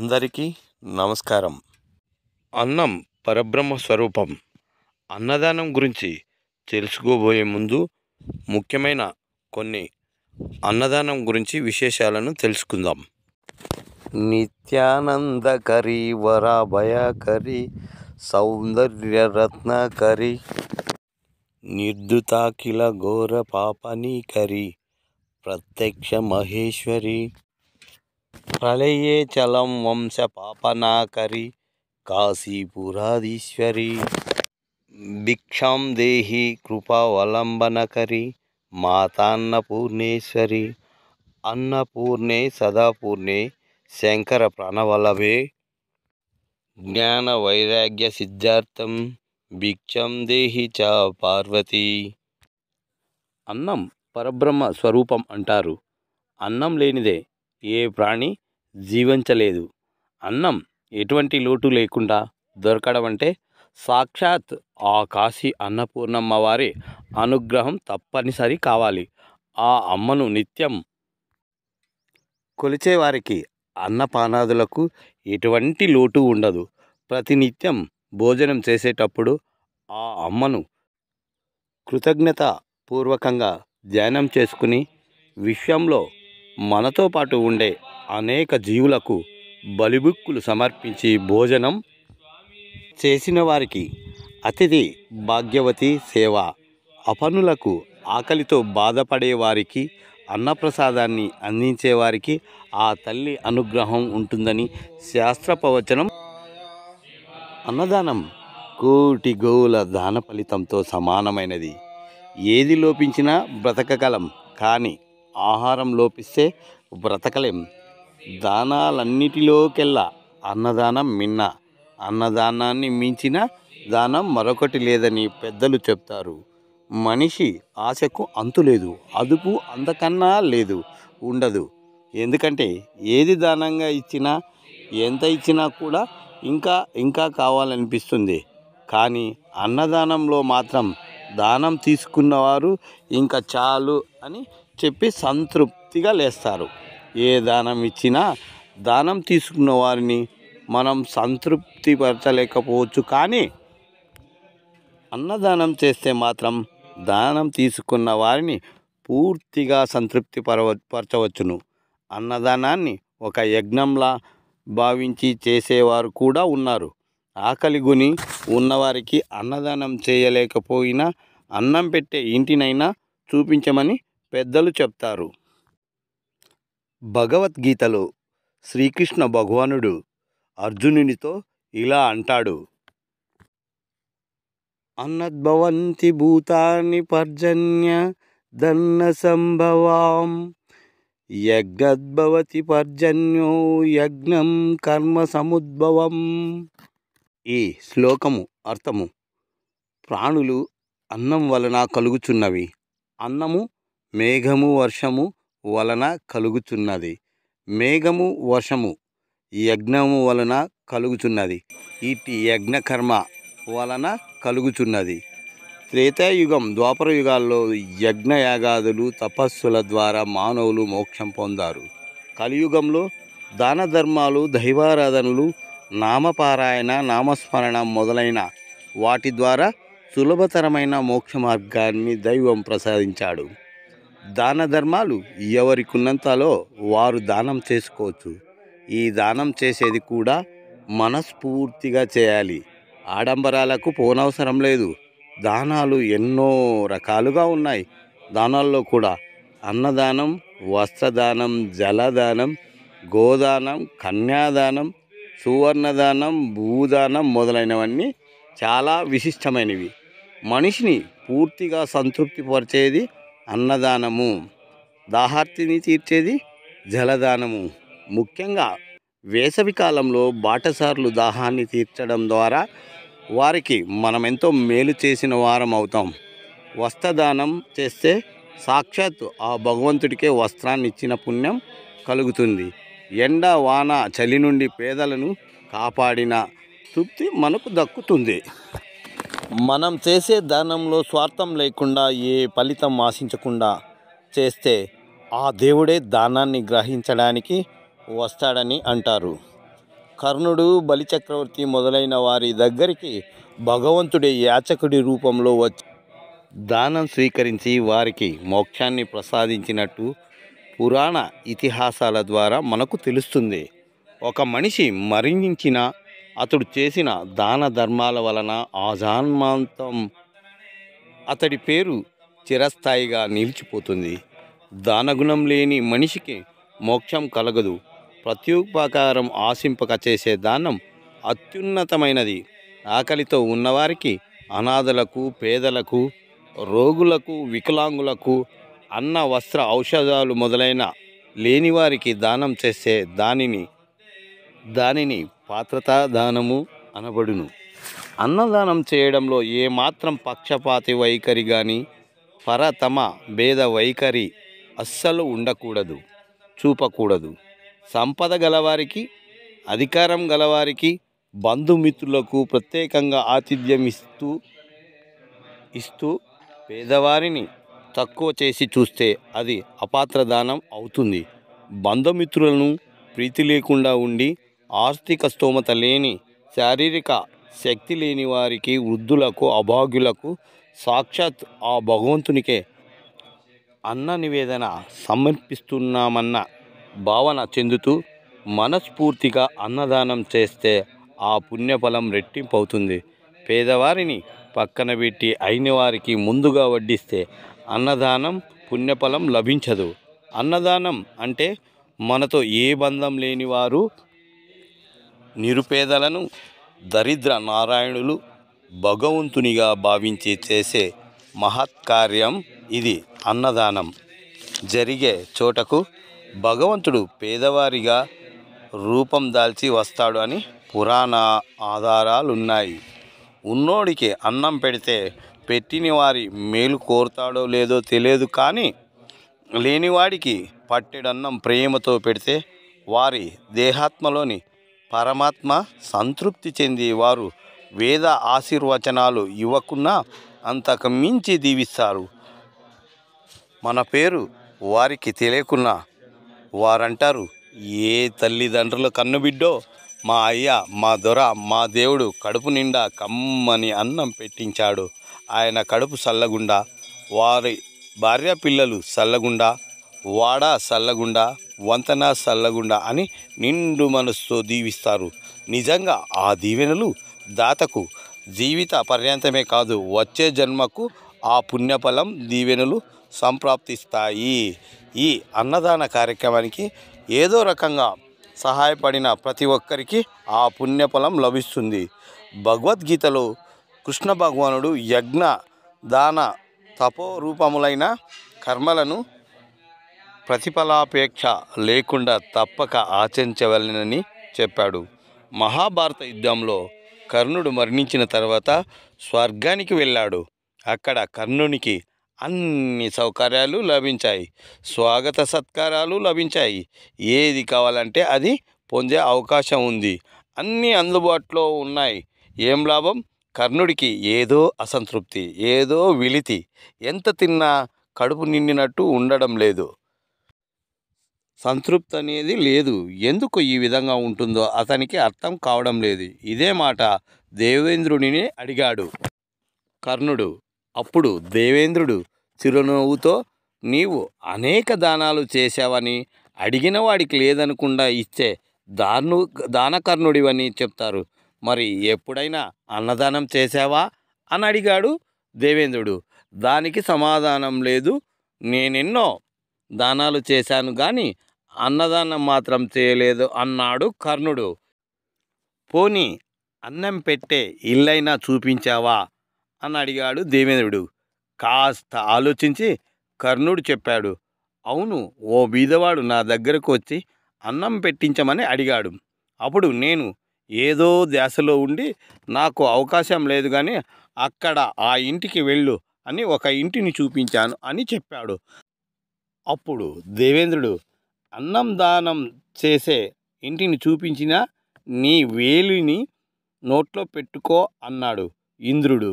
అందరికీ నమస్కారం. అన్నం పరబ్రహ్మ స్వరూపం. అన్నదానం గురించి తెలుసుకోబోయే ముందు ముఖ్యమైన కొన్ని అన్నదానం గురించి విశేషాలను తెలుసుకుందాం. నిత్యానందకరి వరాభయకరి సౌందర్యరత్నకరి నిర్దుతాఖిల ఘోర పాపనీకరి ప్రత్యక్ష మహేశ్వరి ప్రళయే చలం వంశ పాపనాకరి కాశీపురాధీశ్వరి భిక్షాం దేహి కృపావలంబనకరి మాతాన్నపూర్ణేశ్వరి అన్నపూర్ణే సదాపూర్ణే శంకర ప్రాణవల్లభే జ్ఞాన వైరాగ్య సిద్ధార్థం భిక్షాం దేహి చ పార్వతి. అన్నం పరబ్రహ్మ స్వరూపం అంటారు. అన్నం లేనిదే ఏ ప్రాణి జీవించలేదు. అన్నం ఎటువంటి లోటు లేకుండా దొరకడం అంటే సాక్షాత్ ఆ కాశీ అన్నపూర్ణమ్మ వారి అనుగ్రహం తప్పనిసరి కావాలి. ఆ అమ్మను నిత్యం కొలిచేవారికి అన్నపానాదులకు ఎటువంటి లోటు ఉండదు. ప్రతినిత్యం భోజనం చేసేటప్పుడు ఆ అమ్మను కృతజ్ఞత పూర్వకంగా ధ్యానం చేసుకుని విశ్వంలో మనతో పాటు ఉండే అనేక జీవులకు బలిబుక్కులు సమర్పించి భోజనం చేసిన వారికి అతిథి భాగ్యవతి సేవ, అపనులకు ఆకలితో బాధపడే వారికి అన్నప్రసాదాన్ని అందించేవారికి ఆ తల్లి అనుగ్రహం ఉంటుందని శాస్త్ర ప్రవచనం. అన్నదానం కోటి గోవుల దాన ఫలితంతో సమానమైనది. ఏది లోపించినా బ్రతకగలం, కానీ ఆహారం లోపిస్తే బ్రతకలేం. దానాలన్నిటిలోకెల్లా అన్నదానం మిన్న. అన్నదానాన్ని మించిన దానం మరొకటి లేదని పెద్దలు చెప్తారు. మనిషి ఆశకు అంతులేదు, అదుపు అంతకన్నా లేదు, ఉండదు. ఎందుకంటే ఏది దానంగా ఇచ్చినా, ఎంత ఇచ్చినా కూడా ఇంకా ఇంకా కావాలనిపిస్తుంది. కానీ అన్నదానంలో మాత్రం దానం తీసుకున్నవారు ఇంకా చాలు అని చెప్పి సంతృప్తిగా లేస్తారు. ఏ దానం ఇచ్చినా దానం తీసుకున్న వారిని మనం సంతృప్తి పరచలేకపోవచ్చు, కానీ అన్నదానం చేస్తే మాత్రం దానం తీసుకున్న వారిని పూర్తిగా సంతృప్తి పరచవచ్చును. అన్నదానాన్ని ఒక యజ్ఞంలా భావించి చేసేవారు కూడా ఉన్నారు. ఆకలిగొని ఉన్నవారికి అన్నదానం చేయలేకపోయినా అన్నం పెట్టే ఇంటినైనా చూపించమని పెద్దలు చెప్తారు. భగవద్గీతలో శ్రీకృష్ణ భగవానుడు అర్జునునితో ఇలా అంటాడు: అన్నద్భవంతి భూతాని పర్జన్య ధన్న సంభవాం యజ్ఞద్భవతి పర్జన్యో యజ్ఞం కర్మ సముద్భవం. ఈ శ్లోకము అర్థము: ప్రాణులు అన్నం వలన కలుగుచున్నవి. అన్నము మేఘము వర్షము వలన కలుగుచున్నది. మేఘము వర్షము యజ్ఞము వలన కలుగుచున్నది. ఇటు యజ్ఞకర్మ వలన కలుగుచున్నది. త్రేతాయుగం ద్వాపర యుగాల్లో యజ్ఞయాగాదులు తపస్సుల ద్వారా మానవులు మోక్షం పొందారు. కలియుగంలో దాన ధర్మాలు, దైవారాధనలు, నామపారాయణ, నామస్మరణ మొదలైన వాటి ద్వారా సులభతరమైన మోక్ష మార్గాన్ని దైవం ప్రసాదించాడు. దాన ధర్మాలు ఎవరికున్నంతలో వారు దానం చేసుకోవచ్చు. ఈ దానం చేసేది కూడా మనస్ఫూర్తిగా చేయాలి. ఆడంబరాలకు పోనవసరం లేదు. దానాలు ఎన్నో రకాలుగా ఉన్నాయి. దానాల్లో కూడా అన్నదానం, వస్త్రదానం, జలదానం, గోదానం, కన్యాదానం, సువర్ణదానం, భూదానం మొదలైనవన్నీ చాలా విశిష్టమైనవి. మనిషిని పూర్తిగా సంతృప్తిపరిచేది అన్నదానము, దాహార్తిని తీర్చేది జలదానము. ముఖ్యంగా వేసవి కాలంలో బాటసార్లు దాహాన్ని తీర్చడం ద్వారా వారికి మనమెంతో మేలు చేసిన వారం అవుతాం. వస్త్రదానం చేస్తే సాక్షాత్ ఆ భగవంతుడికే వస్త్రాన్ని ఇచ్చిన పుణ్యం కలుగుతుంది. ఎండ, వాన, చలి నుండి పేదలను కాపాడిన తృప్తి మనకు దక్కుతుంది. మనం చేసే దానంలో స్వార్థం లేకుండా, ఏ ఫలితం ఆశించకుండా చేస్తే ఆ దేవుడే దానాన్ని గ్రహించడానికి వస్తాడని అంటారు. కర్ణుడు, బలిచక్రవర్తి మొదలైన వారి దగ్గరికి భగవంతుడే యాచకుడి రూపంలో వచ్చి దానం స్వీకరించి వారికి మోక్షాన్ని ప్రసాదించినట్టు పురాణ ఇతిహాసాల ద్వారా మనకు తెలుస్తుంది. ఒక మనిషి మరణించిన అతడు చేసిన దాన ధర్మాల వలన ఆజన్మాంతం అతడి పేరు చిరస్థాయిగా నిలిచిపోతుంది. దానగుణం లేని మనిషికి మోక్షం కలగదు. ప్రత్యుపకారం ఆశింపక చేసే దానం అత్యున్నతమైనది. ఆకలితో ఉన్నవారికి, అనాథలకు, పేదలకు, రోగులకు, వికలాంగులకు అన్న, వస్త్ర, ఔషధాలు మొదలైన లేనివారికి దానం చేసే దానిని పాత్రతా దానము అనబడును. అన్నదానం చేయడంలో ఏమాత్రం పక్షపాతి వైఖరి కానీ పరతమ భేద వైఖరి అస్సలు ఉండకూడదు, చూపకూడదు. సంపద గలవారికి, అధికారం గలవారికి, బంధుమిత్రులకు ప్రత్యేకంగా ఆతిథ్యం ఇస్తూ పేదవారిని తక్కువ చేసి చూస్తే అది అపాత్రదానం అవుతుంది. బంధుమిత్రులను ప్రీతి లేకుండా ఉండి ఆర్థిక స్తోమత లేని, శారీరక శక్తి లేని వారికి, వృద్ధులకు, అభాగ్యులకు సాక్షాత్ ఆ భగవంతునికే అన్న నివేదన సమర్పిస్తున్నామన్న భావన చెందుతూ మనస్ఫూర్తిగా అన్నదానం చేస్తే ఆ పుణ్యఫలం రెట్టింపు అవుతుంది. పేదవారిని పక్కన పెట్టి అయిన వారికి ముందుగా వడ్డిస్తే అన్నదానం పుణ్యఫలం లభించదు. అన్నదానం అంటే మనతో ఏ బంధం లేని వారు, నిరుపేదలను, దరిద్ర నారాయణులు భగవంతునిగా భావించి చేసే మహత్కార్యం ఇది. అన్నదానం జరిగే చోటకు భగవంతుడు పేదవారిగా రూపం దాల్చి వస్తాడు అని పురాణ ఆధారాలున్నాయి. ఉన్నోడికి అన్నం పెడితే పెట్టిన వారి మేలు కోరుతాడో లేదో తెలియదు, కానీ లేనివాడికి పట్టెడన్నం ప్రేమతో పెడితే వారి దేహాత్మలోని పరమాత్మ సంతృప్తి చెంది వారు వేద ఆశీర్వచనాలు ఇవ్వకున్నా అంతకు మించి దీవిస్తారు. మన పేరు వారికి తెలియకున్నా వారంటారు, ఏ తల్లిదండ్రుల కన్నుబిడ్డో మా అయ్య, మా దొర, మా దేవుడు కడుపు నిండా కమ్మని అన్నం పెట్టించాడు. ఆయన కడుపు సల్లగుండా, వారి భార్య పిల్లలు సల్లగుండా, వాడ సల్లగుండా, వంతన సల్లగుండా అని నిండు మనసుతో దీవిస్తారు. నిజంగా ఆ దీవెనలు దాతకు జీవిత పర్యంతమే కాదు, వచ్చే జన్మకు ఆ పుణ్యఫలం దీవెనలు సంప్రాప్తిస్తాయి. ఈ అన్నదాన కార్యక్రమానికి ఏదో రకంగా సహాయపడిన ప్రతి ఒక్కరికి ఆ పుణ్యఫలం లభిస్తుంది. భగవద్గీతలో కృష్ణ భగవానుడు యజ్ఞ, దాన, తపో రూపములైన కర్మలను ప్రతిఫలాపేక్ష లేకుండా తప్పక ఆచరించవలెనని చెప్పాడు. మహాభారత యుద్ధంలో కర్ణుడు మరణించిన తర్వాత స్వర్గానికి వెళ్ళాడు. అక్కడ కర్ణునికి అన్ని సౌకర్యాలు లభించాయి, స్వాగత సత్కారాలు లభించాయి. ఏది కావాలంటే అది పొందే అవకాశం ఉంది. అన్నీ అందుబాటులో ఉన్నాయి. ఏం లాభం? కర్ణుడికి ఏదో అసంతృప్తి, ఏదో విలితి. ఎంత తిన్నా కడుపు నిండినట్టు ఉండడం లేదు, సంతృప్తి అనేది లేదు. ఎందుకు ఈ విధంగా ఉంటుందో అతనికి అర్థం కావడం లేదు. ఇదే మాట దేవేంద్రుడిని అడిగాడు కర్ణుడు. అప్పుడు దేవేంద్రుడు చిరునవ్వుతో, నీవు అనేక దానాలు చేశావని, అడిగిన వాడికి లేదనకుండా ఇచ్చే దానకర్ణుడివని చెప్తారు. మరి ఎప్పుడైనా అన్నదానం చేశావా అని అడిగాడు దేవేంద్రుడు. దానికి సమాధానం లేదు. నేనెన్నో దానాలు చేశాను కానీ అన్నదానం మాత్రం చేయలేదు అన్నాడు కర్ణుడు. పోనీ అన్నం పెట్టే ఇల్లైనా చూపించావా అని అడిగాడు దేవేంద్రుడు. కాస్త ఆలోచించి కర్ణుడు చెప్పాడు, అవును, ఓ బీదవాడు నా దగ్గరకు వచ్చి అన్నం పెట్టించమని అడిగాడు. అప్పుడు నేను ఏదో ధ్యాసలో ఉండి నాకు అవకాశం లేదు కానీ అక్కడ ఆ ఇంటికి వెళ్ళు అని ఒక ఇంటిని చూపించాను అని చెప్పాడు. అప్పుడు దేవేంద్రుడు, అన్నం దానం చేసే ఇంటిని చూపించినా నీ వేలిని నోట్లో పెట్టుకో అన్నాడు ఇంద్రుడు.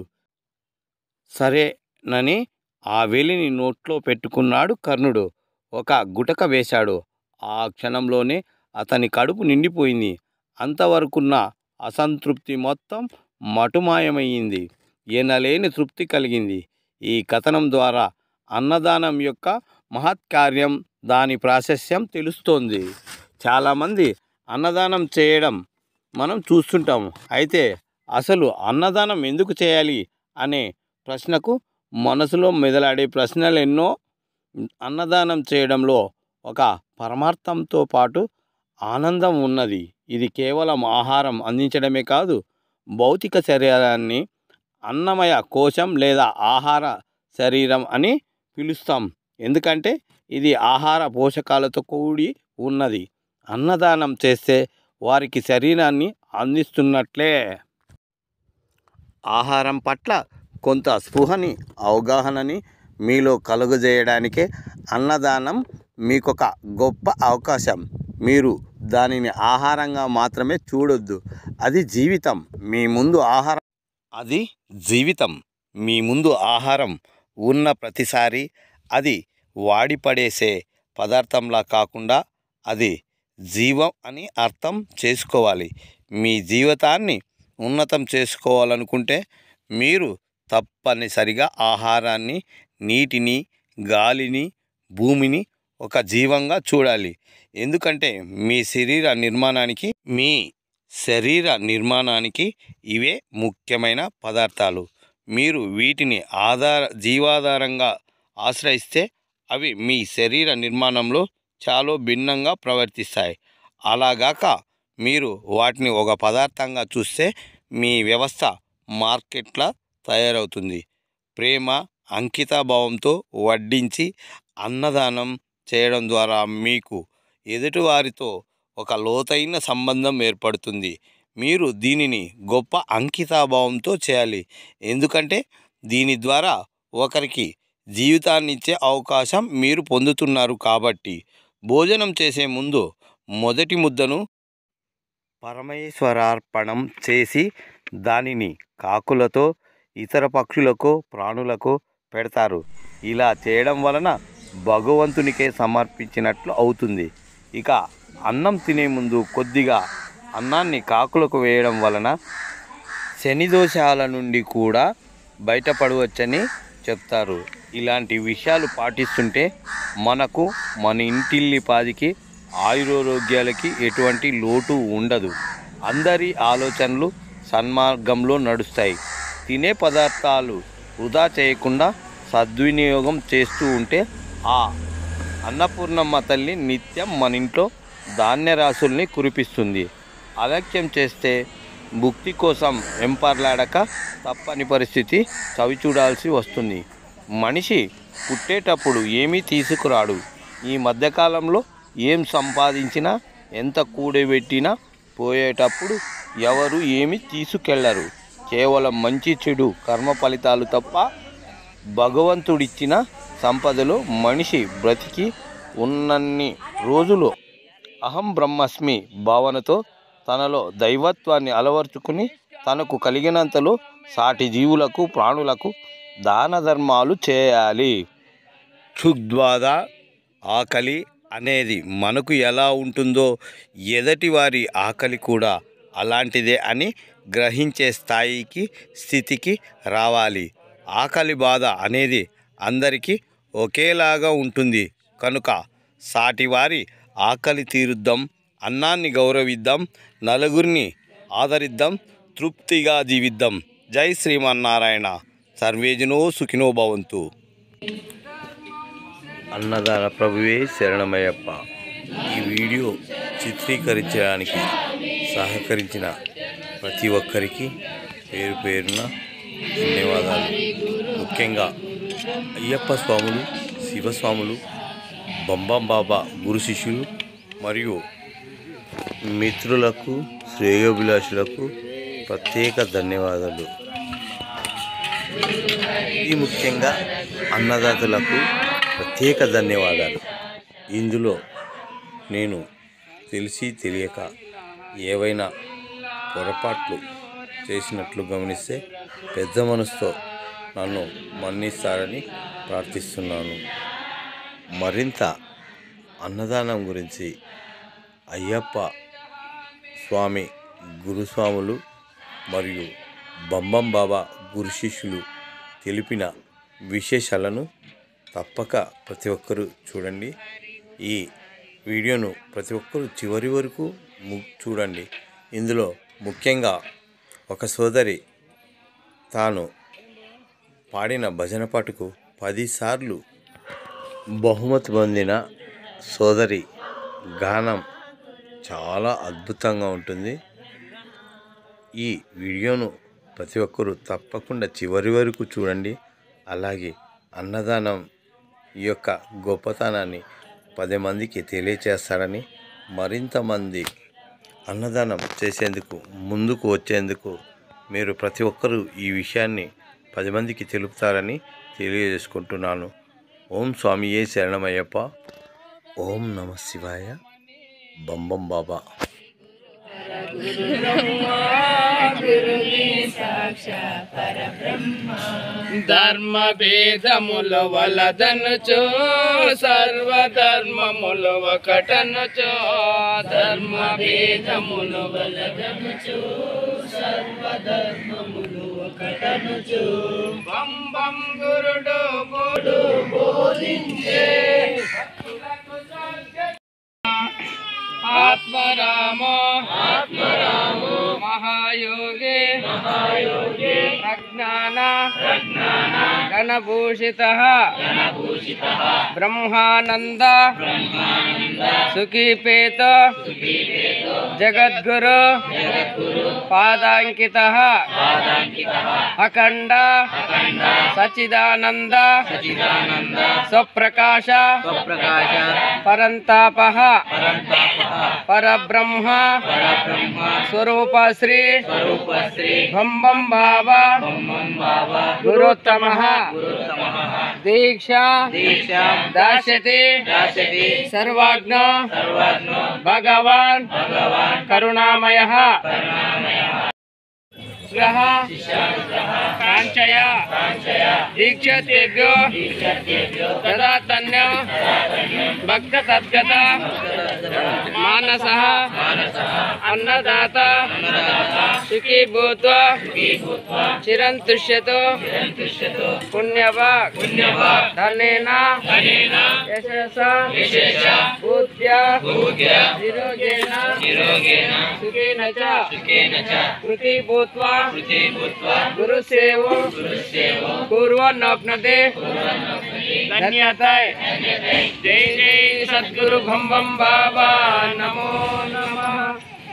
సరేనని ఆ వేలిని నోట్లో పెట్టుకున్నాడు కర్ణుడు. ఒక గుటక వేశాడు. ఆ క్షణంలోనే అతని కడుపు నిండిపోయింది. అంతవరకున్న అసంతృప్తి మొత్తం మటుమాయమయ్యింది. ఎనలేని తృప్తి కలిగింది. ఈ కథనం ద్వారా అన్నదానం యొక్క మహత్కార్యం, దాని ప్రాశస్త్యం తెలుస్తోంది. చాలామంది అన్నదానం చేయడం మనం చూస్తుంటాము. అయితే అసలు అన్నదానం ఎందుకు చేయాలి అనే ప్రశ్నకు మనసులో మెదలాడే ప్రశ్నలు ఎన్నో. అన్నదానం చేయడంలో ఒక పరమార్థంతో పాటు ఆనందం ఉన్నది. ఇది కేవలం ఆహారం అందించడమే కాదు, భౌతిక శరీరాన్ని అన్నమయ కోశం లేదా ఆహార శరీరం అని పిలుస్తాం. ఎందుకంటే ఇది ఆహార పోషకాలతో కూడి ఉన్నది. అన్నదానం చేస్తే వారికి శరీరాన్ని అందిస్తున్నట్లే. ఆహారం పట్ల కొంత స్పృహని, అవగాహనని మీలో కలుగజేయడానికే అన్నదానం మీకొక గొప్ప అవకాశం. మీరు దానిని ఆహారంగా మాత్రమే చూడొద్దు. అది జీవితం. మీ ముందు ఆహారం ఉన్న ప్రతిసారి అది వాడిపడేసే పదార్థంలా కాకుండా అది జీవం అని అర్థం చేసుకోవాలి. మీ జీవితాన్ని ఉన్నతం చేసుకోవాలనుకుంటే మీరు తప్పనిసరిగా ఆహారాన్ని, నీటిని, గాలిని, భూమిని ఒక జీవంగా చూడాలి. ఎందుకంటే మీ శరీర నిర్మాణానికి ఇవే ముఖ్యమైన పదార్థాలు. మీరు వీటిని జీవాధారంగా ఆశ్రయిస్తే అవి మీ శరీర నిర్మాణంలో చాలా భిన్నంగా ప్రవర్తిస్తాయి. అలాగాక మీరు వాటిని ఒక పదార్థంగా చూస్తే మీ వ్యవస్థ మార్కెట్లా తయారవుతుంది. ప్రేమ, అంకితభావంతో వడ్డించి అన్నదానం చేయడం ద్వారా మీకు ఎదుటివారితో ఒక లోతైన సంబంధం ఏర్పడుతుంది. మీరు దీనిని గొప్ప అంకితభావంతో చేయాలి. ఎందుకంటే దీని ద్వారా ఒకరికి జీవితాన్నిచ్చే అవకాశం మీరు పొందుతున్నారు కాబట్టి. భోజనం చేసే ముందు మొదటి ముద్దను పరమేశ్వరార్పణం చేసి దానిని కాకులతో, ఇతర పక్షులకు, ప్రాణులకు పెడతారు. ఇలా చేయడం వలన భగవంతునికే సమర్పించినట్లు అవుతుంది. ఇక అన్నం తినే ముందు కొద్దిగా అన్నాన్ని కాకులకు వేయడం వలన శని దోషాల నుండి కూడా బయటపడవచ్చని చెప్తారు. ఇలాంటి విషయాలు పాటిస్తుంటే మనకు, మన ఇంటిల్లిపాదికి ఆయురారోగ్యాలకి ఎటువంటి లోటు ఉండదు. అందరి ఆలోచనలు సన్మార్గంలో నడుస్తాయి. తినే పదార్థాలు వృధా చేయకుండా సద్వినియోగం చేస్తూ ఉంటే ఆ అన్నపూర్ణమ్మ తల్లి నిత్యం మన ఇంట్లో ధాన్యరాశుల్ని కురిపిస్తుంది. అలక్ష్యం చేస్తే భుక్తి కోసం వెంపర్లాడక తప్పని పరిస్థితి చవిచూడాల్సి వస్తుంది. మనిషి పుట్టేటప్పుడు ఏమీ తీసుకురాడు. ఈ మధ్యకాలంలో ఏం సంపాదించినా, ఎంత కూడబెట్టినా పోయేటప్పుడు ఎవరు ఏమీ తీసుకెళ్లరు. కేవలం మంచి చెడు కర్మ ఫలితాలు తప్ప భగవంతుడిచ్చిన సంపదలో మనిషి బ్రతికి ఉన్నన్ని రోజులు అహం బ్రహ్మస్మి భావనతో తనలో దైవత్వాన్ని అలవర్చుకుని తనకు కలిగినంతలో సాటి జీవులకు, ప్రాణులకు దాన ధర్మాలు చేయాలి. క్షుద్బాధ, ఆకలి అనేది మనకు ఎలా ఉంటుందో ఎదటి వారి ఆకలి కూడా అలాంటిదే అని గ్రహించే స్థితికి రావాలి. ఆకలి బాధ అనేది అందరికీ ఒకేలాగా ఉంటుంది కనుక సాటివారి ఆకలి తీరుద్దాం, అన్నాన్ని గౌరవిద్దాం, నలుగురిని ఆదరిద్దాం, తృప్తిగా జీవిద్దాం. జై శ్రీమన్నారాయణ. సర్వేజనో సుఖినో భవంతు. అన్నదాన ప్రభువే శరణమయ్యప్ప. ఈ వీడియో చిత్రీకరించడానికి సహకరించిన ప్రతి ఒక్కరికి పేరు పేరున ధన్యవాదాలు. ముఖ్యంగా అయ్యప్ప స్వాములు, శివస్వాములు, బంబం బాబా గురు శిష్యులు మరియు మిత్రులకు, శ్రేయోభిలాషులకు ప్రత్యేక ధన్యవాదాలు. ఈ ముఖ్యంగా అన్నదాతలకు ప్రత్యేక ధన్యవాదాలు. ఇందులో నేను తెలిసి తెలియక ఏవైనా పొరపాట్లు చేసినట్లు గమనిస్తే పెద్ద మనసుతో నన్ను మన్నిస్తారని ప్రార్థిస్తున్నాను. మరింత అన్నదానం గురించి, అయ్యప్ప స్వామి గురుస్వాములు మరియు బంబం బాబా గురు శిష్యులు తెలిపిన విశేషాలను తప్పక ప్రతి ఒక్కరూ చూడండి. ఈ వీడియోను ప్రతి ఒక్కరూ చివరి వరకు చూడండి. ఇందులో ముఖ్యంగా ఒక సోదరి తాను పాడిన భజన పాటకు 10 సార్లు బహుమతి పొందిన సోదరి గానం చాలా అద్భుతంగా ఉంటుంది. ఈ వీడియోను ప్రతి ఒక్కరూ తప్పకుండా చివరి వరకు చూడండి. అలాగే అన్నదానం ఈ యొక్క గొప్పతనాన్ని 10 మందికి తెలియచేస్తారని, మరింత మంది అన్నదానం చేసేందుకు ముందుకు వచ్చేందుకు మీరు ప్రతి ఒక్కరూ ఈ విషయాన్ని 10 మందికి తెలుపుతారని తెలియజేసుకుంటున్నాను. ఓం స్వామియే శరణమయ్యప్ప. ఓం నమ శివాయ. బంబం బాబా. ధర్మ భేదముల వలదనుచో సర్వధర్మముల ఒకటనుచో, ధర్మ భేదముల వలదనుచో సర్వధర్మములు ఒకటనుచో, బంబం గురుడు బోధించే ఆత్మరామో మహాయోగే ప్రజ్ఞాన గణభూషితః బ్రహ్మానంద సుఖీపేత జగద్గురు పాదాంకితః అఖండ సచ్చిదానంద స్వప్రకాశ పరంతాపః పరబ్రహ్మ స్వరూప శ్రీ బంబం బాబా గురుత్తమః దీక్షా దాస్యతి సర్వజ్ఞ భగవాన్ కరుణామయః కాంచయ దీక్షతేభ్యో తదాతన్య భక్త తద్గత మానసః అన్నదాత సుఖీ భూత్వా చిరంతుష్యతో పుణ్యవాక్ ధనేన యశసా బుద్ధ్యా నిరోగేణ సుఖేన చ కృతి భూత్వా गुरु सेवो पूर्वनोपनते धन्यताय। जय जय सद्गुरु बम बाबा नमो नमः।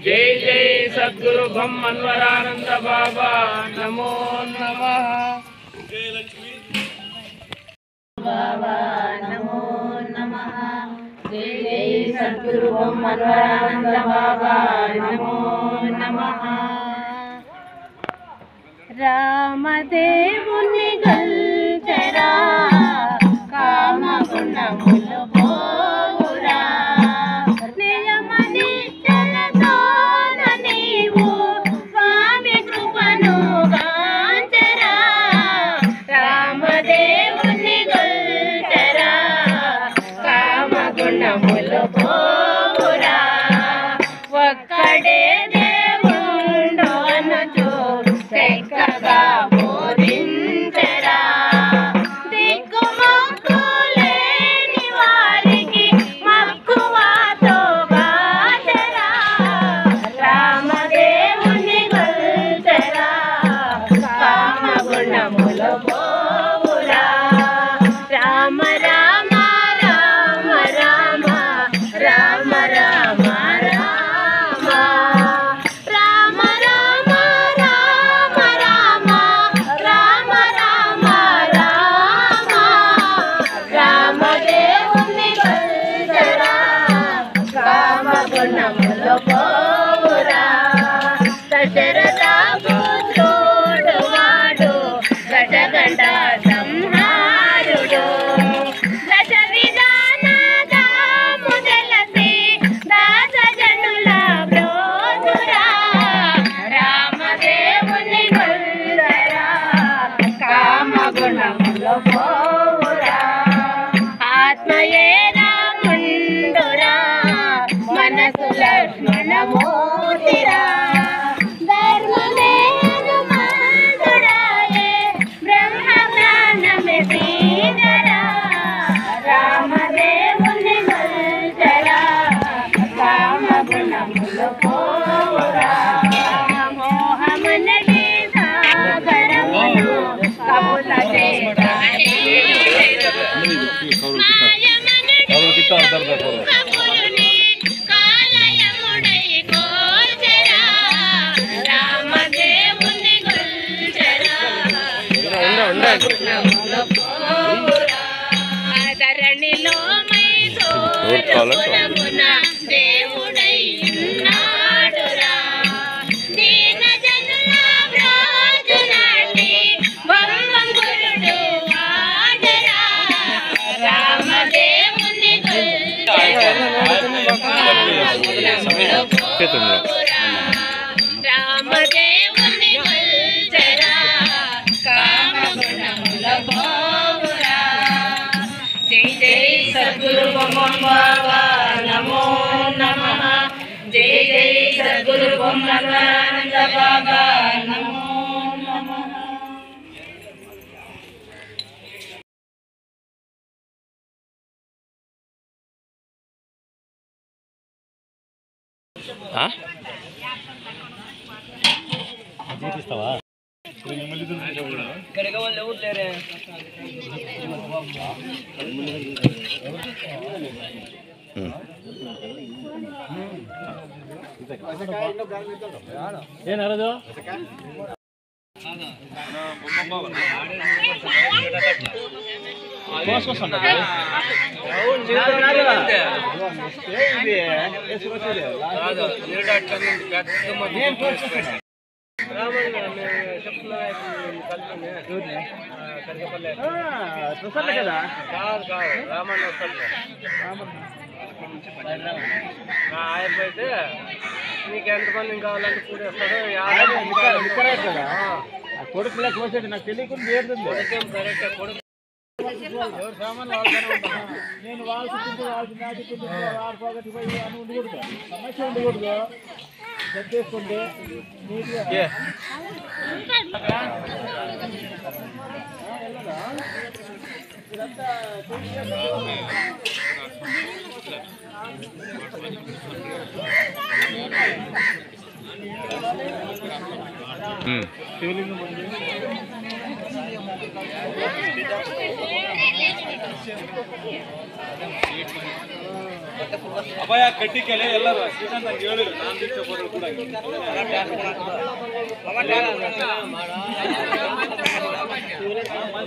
जय जय सद्गुरु बम मनवरानंद बाबा नमो नमः। बाबा नमो नमः। जय जय सद्गुरु बम मनवरानंद बाबा नमो नमः। రామదేవుని గల్చరా కామగుణములు పోవురా నియమని చలతోన నీవు స్వామి కృపను గాంచరా రామదేవుని గల్చరా కామగుణములు పోవురా ఒక్కడే దేవుండు అనుచు చక్కగా బోధించరా దిక్కుమొక్కులేని వారికి మక్కువతో గాచరా రామదేవుని గొల్చరా కామగుణములు పోవురా రామ రామ రామ రామ రామ రామ పోవురా దశరథ పుత్రుడు వాడు దశగంట సంహారుడు ధరణిలో మైసూరమున దేవుడై ఉన్నాడురా దీన జనుల బ్రోచునాటి బొమ్మంగురుడు వాడరా రామదేవుని రామదేవుని కొల్చెరా కామగుణముల భోగురా జై జై సద్గురు బొమ్మం బాబా నమో నమః జై జై సద్గురు బొమ్మన్వరానంద బాబా నమో నమః అయితే నీకు ఎంతమంది కావాలంటే కూడేస్తాడు కొడుకులే కోసేది నాకు తెలియకుండా చేరుతుంది కరెక్ట్ కొడుకు నేను వాళ్ళకి వారు పోగొట్టి పోయి అని ఉండకూడదు సమస్య ఉండకూడదు చేసుకుంటే నీట్గా ಅಭಯ ಕಟ್ಟಿಕೆಲೆ ಎಲ್ಲರೂ ಶ್ರೀಕಾಂತ್ ನಂಗೆ ಹೇಳಿದ್ರು ನಾನು ದೀಕ್ಷೆ ಕೊಡೋರು ಕೂಡ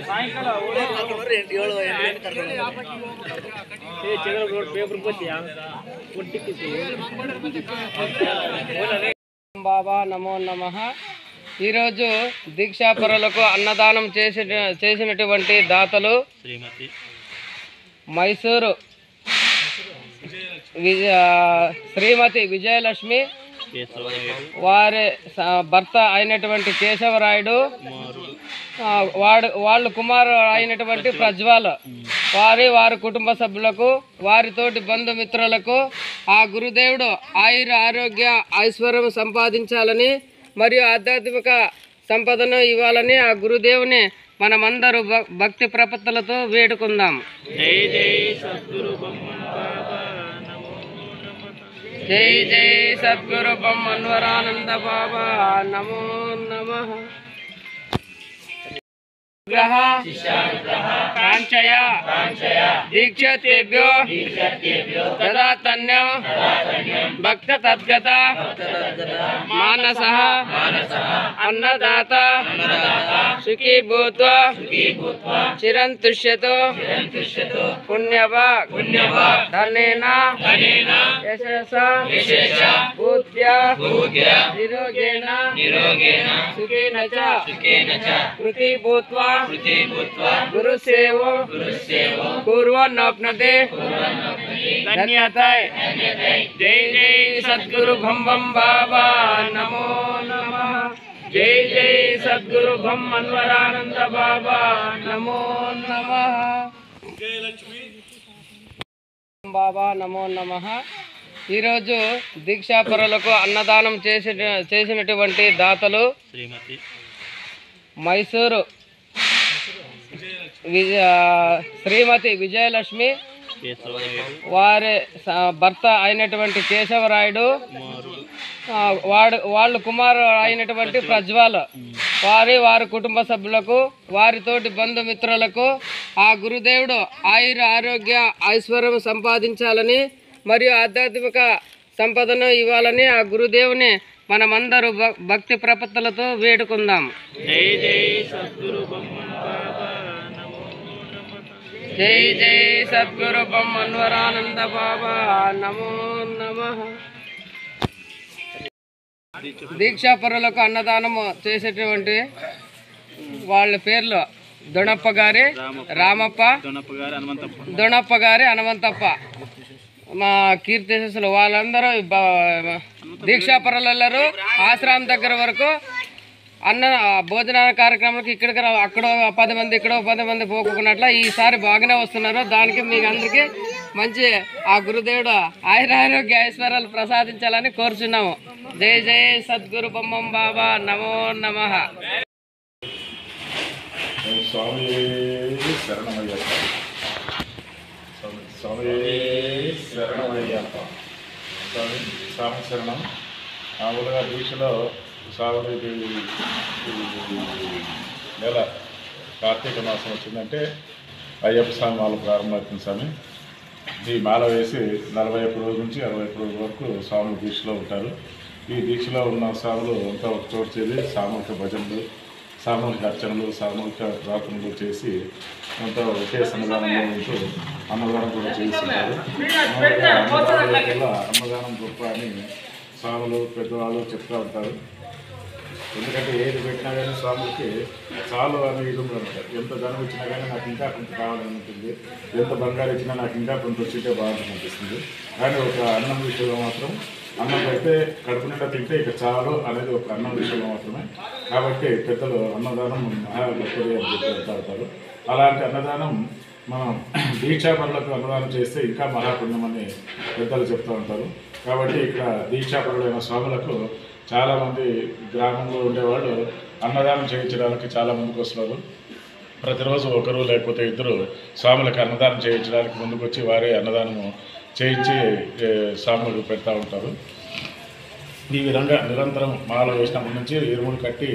ಸಾಯಂಕಾಲ పేపర్ బాబా నమో నమః. ఈరోజు దీక్షాపరులకు అన్నదానం చేసినటువంటి దాతలు మైసూరు శ్రీమతి విజయలక్ష్మి, వారి భర్త అయినటువంటి కేశవరాయుడు, వాళ్ళ కుమారు అయినటువంటి ప్రజ్వాల్, వారి కుటుంబ సభ్యులకు, వారితోటి బంధుమిత్రులకు ఆ గురుదేవుడు ఆయుర ఆరోగ్య ఐశ్వర్యం సంపాదించాలని మరియు ఆధ్యాత్మిక సంపదను ఇవ్వాలని ఆ గురుదేవుని మనమందరూ భక్తి ప్రపత్తులతో వేడుకుందాం. జై జై సద్గురు జై జై సద్గురు బొమ్మన్వరానంద బాబా నమో నమః. కాంచయ దీక్షతేభ్యో తదాతన్యం భక్త తద్గత మానసః అన్నదాత సుఖీ భూత్వా చిరంతుష్యతో పుణ్యభాగ్ ధనేన యశసా భూత్యా నిరోగేణ సుఖేన చ కృతి భూత్వా గురుసేవో కుర్వన్నప్నతే ధన్యతాయ్. జై జై సద్గురు భంబం బాబా నమో నమః. జై జై సద్గురు భమ్మన్వరానంద బాబా నమో నమః. బాబా నమో నమః. ఈరోజు దీక్షాపరులకు అన్నదానం చేసినటువంటి దాతలు మైసూరు శ్రీమతి విజయలక్ష్మి, వారి భర్త అయినటువంటి కేశవరాయుడు, వాళ్ళ కుమారు అయినటువంటి ప్రజ్వాల్, వారి కుటుంబ సభ్యులకు వారితోటి బంధుమిత్రులకు ఆ గురుదేవుడు ఆయుర ఆరోగ్య ఐశ్వర్యం సంపాదించాలని మరియు ఆధ్యాత్మిక సంపదను ఇవ్వాలని ఆ గురుదేవుని మనమందరూ భక్తి ప్రపత్తులతో వేడుకుందాం. జై జై సద్గురు బొమ్మన్ బాబా నమో నమః. జై జై సద్గురు బొమ్మన్వరానంద బాబా నమో నమః. దీక్షాపరులకు అన్నదానము చేసేటువంటి వాళ్ళ పేర్లు దొణప్ప గారి రామప్ప, దొణప్ప గారి హనుమంతప్ప, మా కీర్తిశేషులు వాళ్ళందరూ దీక్షాపరులెల్లరూ ఆశ్రమం దగ్గర వరకు భోజన కార్యక్రమాలకు ఇక్కడికి అక్కడ 10 మంది ఇక్కడ 10 మంది పోకున్నట్ల ఈసారి బాగానే వస్తున్నారు. దానికి మీకు అందరికీ మంచి ఆ గురుదేవుడు ఆయురారోగ్య ఐశ్వర్యాలు ప్రసాదించాలని కోరుచున్నాము. జై జై సద్గురు బొమ్మం బాబా నమో నమః. స్వామి శరణమయ్యప్ప, స్వామి శరణమయ్యప్ప, స్వామి శరణం. మామూలుగా దీక్షలో స్వామికి నెల కార్తీక మాసం వచ్చిందంటే అయ్యప్ప స్వామి మాల ప్రారంభమవుతుంది. స్వామి ఈ మాల వేసి 41 రోజుల నుంచి 61 రోజుల వరకు స్వాములు దీక్షలో ఉంటారు. ఈ దీక్షలో ఉన్న స్వాములు అంతా ఒక చోటు చేరి సామూహిక భజనలు, సామూహిక అర్చనలు, సామూహిక ప్రార్థనలు చేసి అంతా ఒకే సన్నిధానంలో ఉంటూ అన్నదానం కూడా చేస్తున్నారు. అన్నదానం గొప్ప అని స్వాములు పెద్దవాళ్ళు చెప్తూ ఉంటారు. ఎందుకంటే ఏది పెట్టినా కానీ స్వాములకి చాలు అనే ఇది ఉంటారు. ఎంత ధనం ఇచ్చినా కానీ నాకు ఇంకా కొంత కావాలని ఉంటుంది, ఎంత బంగారు ఇచ్చినా నాకు ఇంకా కొంత వచ్చింటే బాగుంటుంది అనిపిస్తుంది. కానీ ఒక అన్నం విషయంలో మాత్రం అన్నం అయితే కడుపు నిండా తింటే ఇక చాలు అనేది ఒక అన్నం విషయంలో మాత్రమే. కాబట్టి పెద్దలు అన్నదానం మహా గొప్పది అని చెప్పి మాట్లాడతారు. అలాంటి అన్నదానం మనం దీక్షాపరులకు అన్నదానం చేస్తే ఇంకా మహాపుణ్యమని పెద్దలు చెప్తూ ఉంటారు. కాబట్టి ఇక్కడ దీక్షాపరులైన స్వాములకు చాలామంది గ్రామంలో ఉండేవాళ్ళు అన్నదానం చేయించడానికి చాలా ముందుకు వస్తున్నారు. ప్రతిరోజు ఒకరు లేకపోతే ఇద్దరు స్వాములకు అన్నదానం చేయించడానికి ముందుకు వచ్చి వారే అన్నదానము చేయించి స్వాములకు పెడతా ఉంటారు. ఈ విధంగా నిరంతరం మాల వేసినప్పటి నుంచి ఇరుములు కట్టి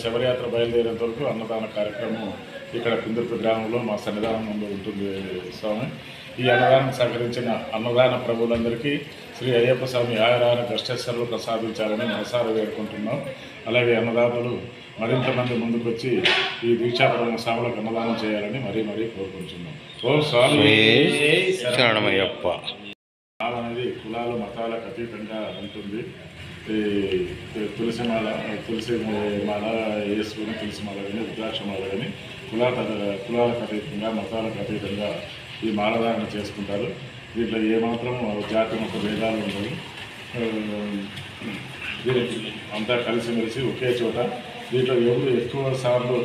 శబరియాత్ర బయలుదేరేంత వరకు అన్నదాన కార్యక్రమం ఇక్కడ పిందుర్తి గ్రామంలో మా సన్నిధానం ముందు ఉంటుంది. స్వామి ఈ అన్నదానం సహకరించిన అన్నదాన ప్రభువులందరికీ శ్రీ అయ్యప్ప స్వామి ఆయురారోగ్య అష్టైశ్వర్యాలు ప్రసాదించాలని మనసారా వేడుకుంటున్నాం. అలాగే అన్నదాతలు మరింత మంది ముందుకు వచ్చి ఈ దీక్షాపరమైన స్వాములకు అన్నదానం చేయాలని మరీ కోరుకుంటున్నాం. ఓం స్వామి శరణమయ్యప్ప. అనేది కులాలు మతాలకు అతీతంగా ఉంటుంది. తులసి మాల వేసుకుని తులసి మాల కానీ రుద్రాక్ష మాల కానీ కులాలకు అతీతంగా మతాలకు అతీతంగా ఈ మాలధారణ చేసుకుంటారు. దీంట్లో ఏమాత్రం జాతి మత భేదాలు ఉండవు. దీనికి అంతా కలిసిమెలిసి ఒకే చోట దీంట్లో ఎవరు ఎక్కువ సార్లు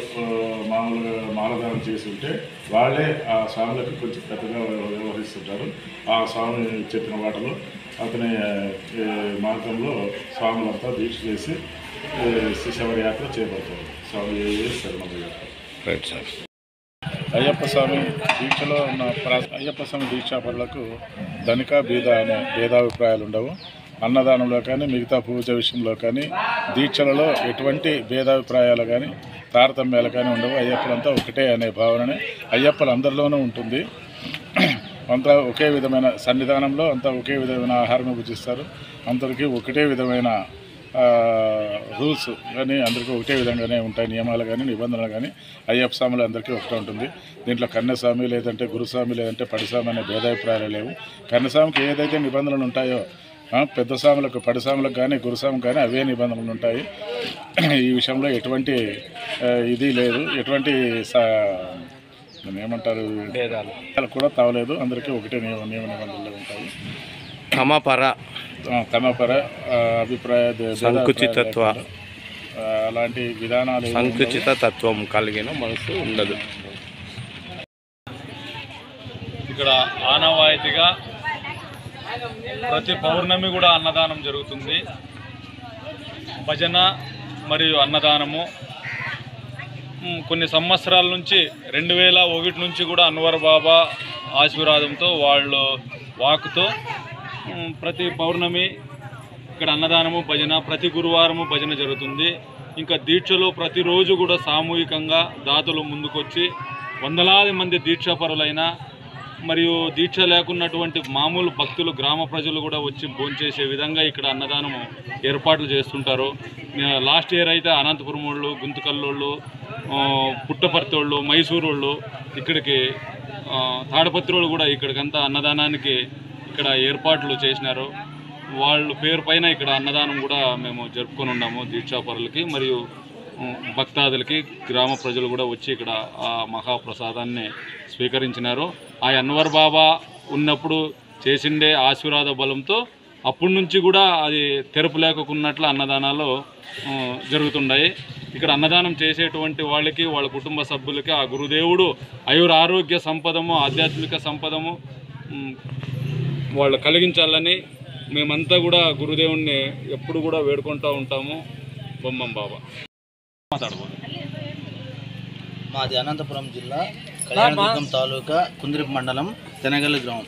మామూలుగా మాలధారణ చేసి ఉంటే వాళ్ళే ఆ స్వాములకి కొంచెం పెద్దగా వ్యవహరిస్తుంటారు. ఆ స్వామి చెప్పిన వాటిలో అతని మార్గంలో స్వాములంతా దీక్ష చేసి శబరియాత్ర చేపడతారు. స్వామి శరణమయ్యప్ప. అయ్యప్ప స్వామి దీక్షలో ఉన్న అయ్యప్ప స్వామి దీక్షాపరులకు ధనిక బీద అనే భేదాభిప్రాయాలు ఉండవు. అన్నదానంలో కానీ మిగతా పూజ విషయంలో కానీ దీక్షలలో ఎటువంటి భేదాభిప్రాయాలు కానీ తారతమ్యాలు కానీ ఉండవు. అయ్యప్పలంతా ఒకటే అనే భావననే అయ్యప్పలందరిలోనూ ఉంటుంది. అంతా ఒకే విధమైన సన్నిధానంలో అంతా ఒకే విధమైన ఆహారం భుజిస్తారు. అందరికీ ఒకటే విధమైన రూల్స్ కానీ అందరికీ ఒకటే విధంగానే ఉంటాయి. నియమాలు కానీ నిబంధనలు కానీ అయ్యప్ప స్వాములు అందరికీ ఒకటే ఉంటుంది. దీంట్లో కన్యస్వామి లేదంటే గురుస్వామి లేదంటే పడిస్వామి అనే భేదాభిప్రాయాలు లేవు. కన్యస్వామికి ఏదైతే నిబంధనలు ఉంటాయో పెద్ద స్వాములకు పడిస్వాములకు కానీ గురుస్వామికి కానీ అవే నిబంధనలు ఉంటాయి. ఈ విషయంలో ఎటువంటి ఇది లేదు, ఎటువంటి ఏమంటారు భేదాలు కూడా తావలేదు. అందరికీ ఒకటే నియమ నిబంధనలు ఉంటాయి. తమపర అభిప్రాయ సంకుచితత్వ అలాంటి విధానాలు సంకుచిత తత్వం కలిగిన మనసు ఉండదు. ఇక్కడ ఆనవాయితీగా ప్రతి పౌర్ణమి కూడా అన్నదానం జరుగుతుంది. భజన మరియు అన్నదానము కొన్ని సంవత్సరాల నుంచి 2001 నుంచి కూడా అన్వర్ బాబా ఆశీర్వాదంతో వాళ్ళు వాకుతో ప్రతి పౌర్ణమి ఇక్కడ అన్నదానము భజన ప్రతి గురువారము భజన జరుగుతుంది. ఇంకా దీక్షలో ప్రతిరోజు కూడా సామూహికంగా దాతలు ముందుకొచ్చి వందలాది మంది దీక్షాపరులైన మరియు దీక్ష లేకున్నటువంటి మామూలు భక్తులు గ్రామ ప్రజలు కూడా వచ్చి భోంచేసే విధంగా ఇక్కడ అన్నదానము ఏర్పాట్లు చేస్తుంటారు. లాస్ట్ ఇయర్ అయితే అనంతపురం వాళ్ళు, గుంతకల్లోళ్ళు, పుట్టపర్తోళ్ళు, మైసూరు వాళ్ళు, ఇక్కడికి తాడపత్రులు కూడా ఇక్కడికంతా అన్నదానానికి ఇక్కడ ఏర్పాట్లు చేసినారు. వాళ్ళ పేరు పైన ఇక్కడ అన్నదానం కూడా మేము జరుపుకొని ఉన్నాము. దీక్షాపరులకి మరియు భక్తాదులకి గ్రామ ప్రజలు కూడా వచ్చి ఇక్కడ ఆ మహాప్రసాదాన్ని స్వీకరించినారు. ఆ అన్వర్ బాబా ఉన్నప్పుడు చేసిండే ఆశీర్వాద బలంతో అప్పటి నుంచి కూడా అది తెరపు లేకున్నట్లు అన్నదానాలు జరుగుతున్నాయి. ఇక్కడ అన్నదానం చేసేటువంటి వాళ్ళకి, వాళ్ళ కుటుంబ సభ్యులకి ఆ గురుదేవుడు ఆరోగ్య సంపదము, ఆధ్యాత్మిక సంపదము వాళ్ళు కలిగించాలని మేమంతా కూడా గురుదేవుణ్ణి ఎప్పుడు కూడా వేడుకుంటూ ఉంటాము. బొమ్మం బాబా మాట్లాడబోదు. మాది అనంతపురం జిల్లా కళ్యాణదుర్గం తాలూకా కుందిరిపు మండలం తెనగల్లి గ్రామం.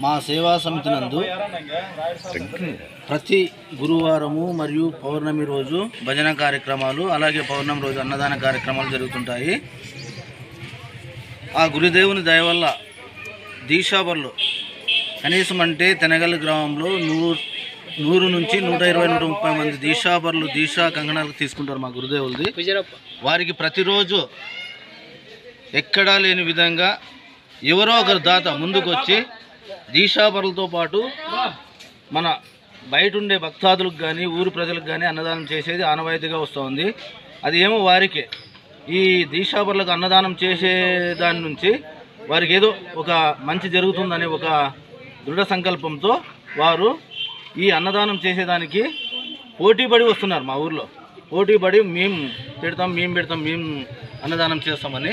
మా సేవా సమితి నందు ప్రతి గురువారము మరియు పౌర్ణమి రోజు భజన కార్యక్రమాలు, అలాగే పౌర్ణమి రోజు అన్నదాన కార్యక్రమాలు జరుగుతుంటాయి. ఆ గురుదేవుని దయ వల్ల దీక్షాపరులు కనీసం అంటే తెనగల్లి గ్రామంలో 100 నుంచి 120-130 మంది దీక్షాపరులు దీక్షా కంకణాలకు తీసుకుంటారు మా గురుదేవులది. వారికి ప్రతిరోజు ఎక్కడా లేని విధంగా ఎవరో ఒకరు దాత ముందుకొచ్చి దీక్షాపరులతో పాటు మన బయట ఉండే భక్తాదులకు కానీ ఊరు ప్రజలకు కానీ అన్నదానం చేసేది ఆనవాయితీగా వస్తుంది. అది ఏమో వారికి ఈ దీక్షాపరులకు అన్నదానం చేసే దాని నుంచి వారికి ఏదో ఒక మంచి జరుగుతుందనే ఒక దృఢ సంకల్పంతో వారు ఈ అన్నదానం చేసేదానికి పోటీపడి వస్తున్నారు. మా ఊర్లో పోటీపడి మేము పెడతాం అన్నదానం చేస్తామని.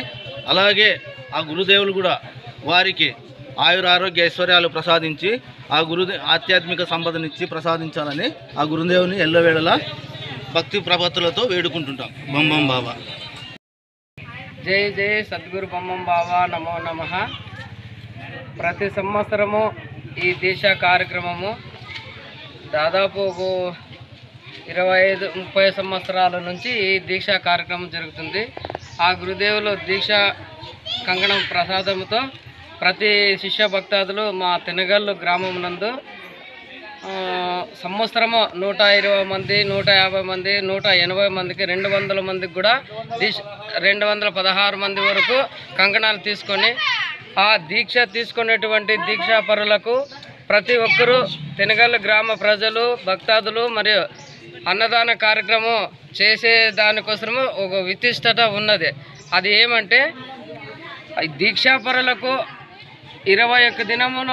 అలాగే ఆ గురుదేవులు కూడా వారికి ఆరోగ్య ఐశ్వర్యాలు ప్రసాదించి ఆ ఆధ్యాత్మిక సంపదనిచ్చి ప్రసాదించాలని ఆ గురుదేవుని ఎల్లవేళలా భక్తి ప్రపత్తులతో వేడుకుంటుంటాం. బొమ్మం బాబా. జై జై సద్గురు బొమ్మం బాబా, నమో నమః. ప్రతి సంవత్సరము ఈ దీక్ష కార్యక్రమము దాదాపు 25-30 సంవత్సరాల నుంచి ఈ దీక్షా కార్యక్రమం జరుగుతుంది. ఆ గురుదేవులు దీక్ష కంకణం ప్రసాదంతో ప్రతి శిష్య భక్తాదులు మా తెనగల్లు గ్రామం నందు సంవత్సరము 120 మంది, 150 మంది, 180 మందికి, 200 మందికి కూడా 216 మంది వరకు కంకణాలు తీసుకొని ఆ దీక్ష తీసుకునేటువంటి దీక్షాపరులకు ప్రతి ఒక్కరూ తెనగల్లు గ్రామ ప్రజలు, భక్తాదులు మరియు అన్నదాన కార్యక్రమం చేసే దానికోసము ఒక విశిష్టత ఉన్నది. అది ఏమంటే దీక్షాపరులకు 21 దినమున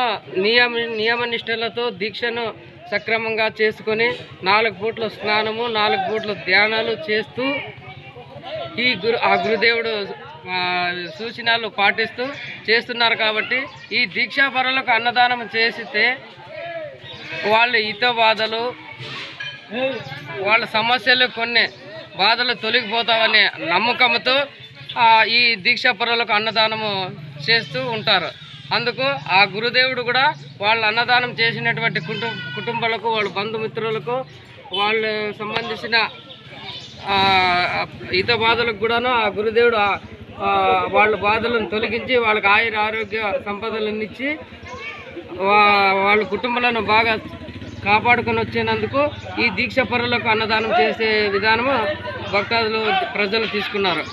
నియమనిష్టలతో దీక్షను సక్రమంగా చేసుకొని 4 పూట్ల స్నానము, 4 పూట్ల ధ్యానాలు చేస్తూ ఆ గురుదేవుడు సూచనలు పాటిస్తూ చేస్తున్నారు. కాబట్టి ఈ దీక్షాపరులకు అన్నదానం చేసితే వాళ్ళ హిత బాధలు, వాళ్ళ సమస్యలు, కొన్ని బాధలు తొలగిపోతామనే నమ్మకంతో ఈ దీక్షాపరులకు అన్నదానము చేస్తూ ఉంటారు. అందుకు ఆ గురుదేవుడు కూడా వాళ్ళ అన్నదానం చేసినటువంటి కుటుంబాలకు, వాళ్ళ బంధుమిత్రులకు, వాళ్ళు సంబంధించిన హిత బాధలకు కూడాను ఆ గురుదేవుడు వాళ్ళ బాధలను తొలగించి వాళ్ళకి ఆరోగ్య సంపదలను ఇచ్చి వాళ్ళ కుటుంబాలను బాగా కాపాడుకొని వచ్చినందుకు ఈ దీక్ష పరులకు అన్నదానం చేసే విధానము భక్తాదులు ప్రజలు తీసుకున్నారు.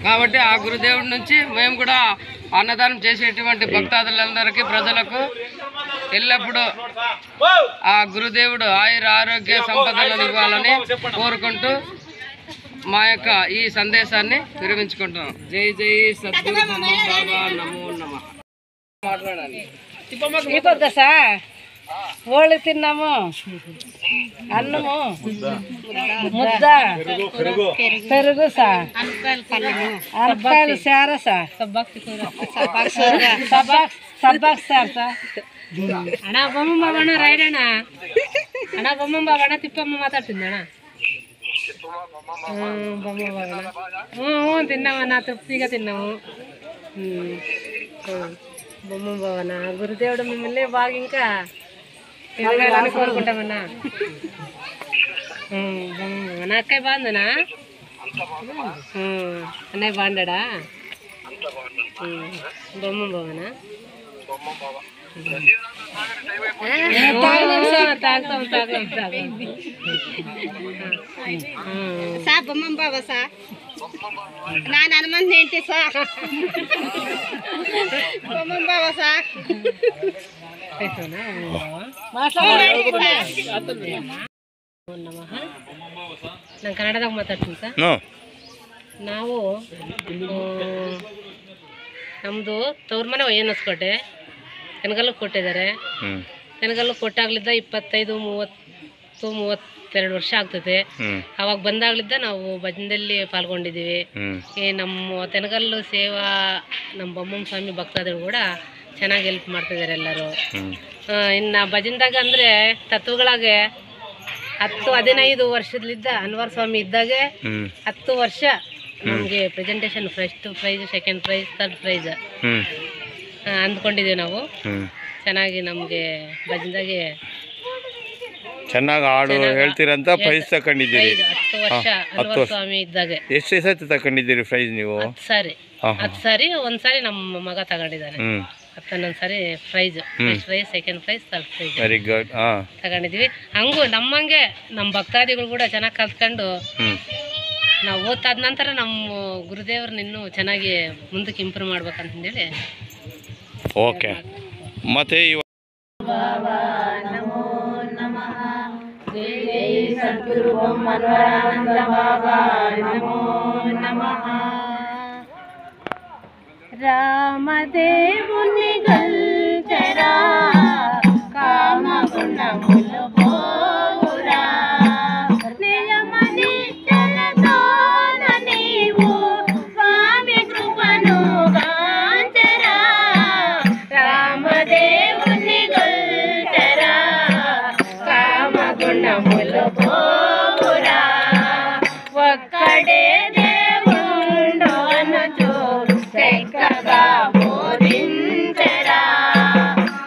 కాబట్టి ఆ గురుదేవుడి నుంచి మేము కూడా అన్నదానం చేసేటువంటి భక్తాదులందరికీ, ప్రజలకు ఎల్లప్పుడూ ఆ గురుదేవుడు ఆరోగ్య సంపదలను ఇవ్వాలని కోరుకుంటూ మా యొక్క ఈ సందేశాన్ని విరమించుకుంటున్నాం. జై జై సద్గురు బొమ్మం బాబా, నమో నమః. మాట్లాడాలి. ఓళ్ళు తిన్నాము, అన్నము, ముద్ద, పెరుగు సార్, అరకాయలు సార సార్, సబ్బాక్ సార్ సార్. అಣ್ಣ బొమ్మ బాబಣ್ಣ రైడ్ అಣ್ಣ, అಣ್ಣ బొమ్మ బాబಣ್ಣ తిప్పమ్మ మాట్లాడుతుంది అಣ್ಣ. బొమ్మ బాబಣ್ణ తిన్నామన్నా, తృప్తిగా తిన్నాము. బొమ్మ బాబಣ್ణ గురుదేవుడు మిమ్మల్ని బాగా ఇంకా తిరగాలని కోరుకుంటామన్నా. నా అక్కయ్య బాగుందనా? అన్నయ్య బాగుండా? బొమ్మ బావనా? సా బొమ్మం బాబా సా నాన్న హనుమంత్ ఏంటి సా బొమ్మం బాబా సా ನಾನು ಕನ್ನಡದಾಗ ಮಾತಾಡ್ತೀನಿ ಸರ್. ನಾವು ನಮ್ಮದು ತವ್ರ ಮನೆ ಹೊಯ್ಯನಸ್ಕೋಟೆ ತೆನಗಲ್ಲು ಕೊಟ್ಟಿದ್ದಾರೆ. ತೆನಗಲ್ಲು ಕೊಟ್ಟಾಗ್ಲಿದ್ದ 25-32 ವರ್ಷ ಆಗ್ತದೆ. ಅವಾಗ ಬಂದಾಗ್ಲಿದ್ದ ನಾವು ಭಜನದಲ್ಲಿ ಪಾಲ್ಗೊಂಡಿದ್ದೀವಿ. ಈ ನಮ್ಮ ತೆನಗಲ್ಲು ಸೇವಾ ನಮ್ಮ ಬೊಮ್ಮನ ಸ್ವಾಮಿ ಭಕ್ತಾದಿಗಳು ಕೂಡ ಚೆನ್ನಾಗಿ ಹೆಲ್ಪ್ ಮಾಡ್ತಿದ್ದಾರೆ ಎಲ್ಲರೂ. ಇನ್ನು ಭಜನದಾಗ ಅಂದರೆ ತತ್ವಗಳಾಗೆ 10-15 ವರ್ಷದಲ್ಲಿದ್ದ ಅನ್ವರ್ ಸ್ವಾಮಿ ಇದ್ದಾಗೆ 10 ವರ್ಷ ನಮಗೆ presentation first prize, second prize, third price ಅಂದ್ಕೊಂಡಿದ್ದೀವಿ ನಾವು. ಚೆನ್ನಾಗಿ ನಮಗೆ ಭಜನದಾಗೆ ಚೆನ್ನಾಗಿ ಹಾಡು ಹೇಳ್ತೀರಂತ ಪ್ರೈಸ್ ತಗೊಂಡಿದ್ದೀರಿ. 10 ವರ್ಷ ಅನ್ವರ್ ಸ್ವಾಮಿ ಇದ್ದಾಗೆ. ಎಷ್ಟು ಸತಿ ತಗೊಂಡಿದ್ದೀರಿ ಪ್ರೈಸ್ ನೀವು? 10 ಸಾರಿ. ಒಂದ್ಸಾರಿ ನಮ್ಮ ಮಗ ತಗೊಂಡಿದ್ದಾನೆ. 11 ಸಾರಿ prize, first prize, second prize, third prize. Very good. ತಗೊಂಡಿದ್ವಿ. ಹಂಗೂ ನಮ್ಮಂಗೆ ನಮ್ಮ ಭಕ್ತಾದಿಗಳು ಕೂಡ ಚೆನ್ನಾಗಿ ಕಲ್ತ್ಕೊಂಡು ನಾವು ಓದ್ತಾದ ನಂತರ ನಮ್ಮ ಗುರುದೇವ್ರನ್ನ ಇನ್ನೂ ಚೆನ್ನಾಗಿ ಮುಂದಕ್ಕೆ ಇಂಪ್ರೂವ್ ಮಾಡ್ಬೇಕಂತಂದೇಳಿ. ಓಕೆ. ಮತ್ತೆ రామదేవుని గల్చరా కామగుణములు పోవురా నియమనిష్టలతోన నీవు స్వామి కృపను గాంచరా రామదేవుని గల్చరా కామగుణములు పోవురా ఒక్కడే దేవుండు అనుచు చక్కగా బోధించరా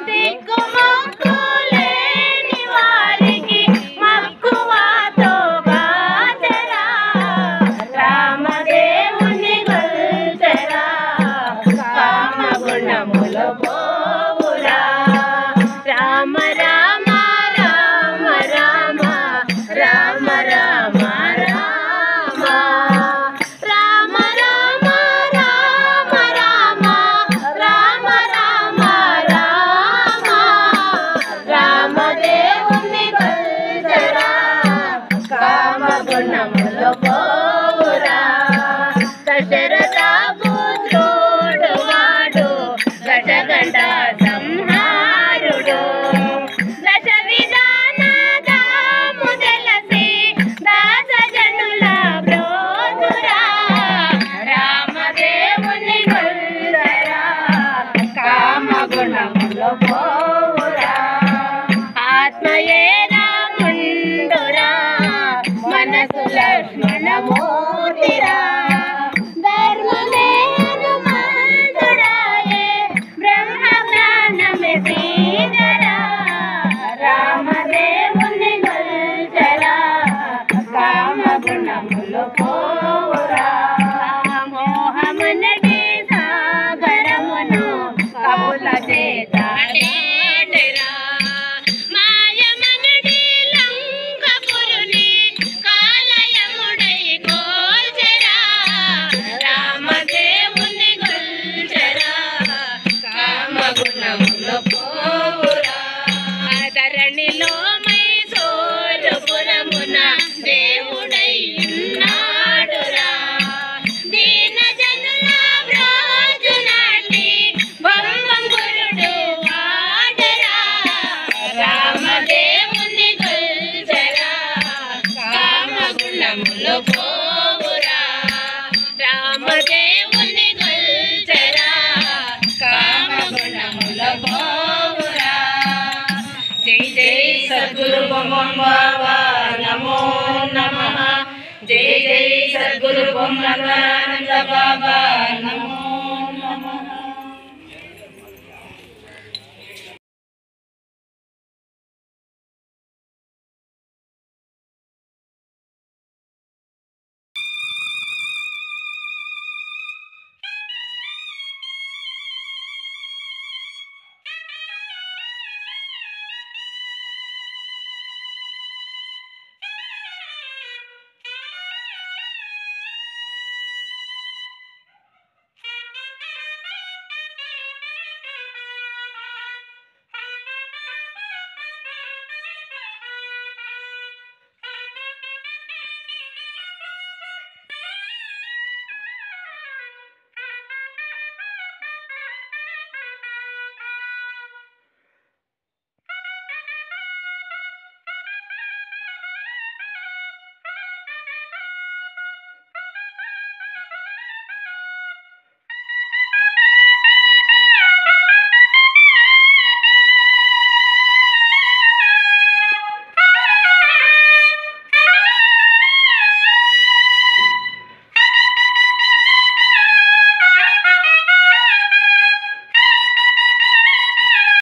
దిక్కుమొక్కులేని వారికి మక్కువతో గాచరా రామదేవుని గల్చరా కామగుణములు పోవురా రామ రామ రామ రామ రామ రామ దశరథ పుత్రుడు వాడు ఘటగండ సంహారుడు దశ విధానదాము తెలిసి దాసజనుల బ్రోచురా రామదేవుని గొల్లరా కామగుణములు పోవురా ఆత్మయే రాముండురా మనసు లక్ష్మణమూర్తిరా రామదేవుని గల్చరా కామగుణములు పోవురా మోహమనటి సాగరమును కవుల చేత దాటెరా మాయమనటి లంకపురుని కాలయముడై గోల్చెరా రామదేవుని గల్చరా కామగుణములు పోవురా ధరణిలో మైసూరుపురమున దేవుడై ఉన్నాడురా దీన జనుల బ్రోచునాటి బొమ్మంగురుడు వాడరా రామదేవుని గల్చరా కామగుణములు పోవురా రామదేవుని గల్చరా కామగుణములు పోవురా జై జై సద్గురు బొమ్మం బాబా నమో నమః జై జై సద్గురు బొమ్మనానంద బాబా నమో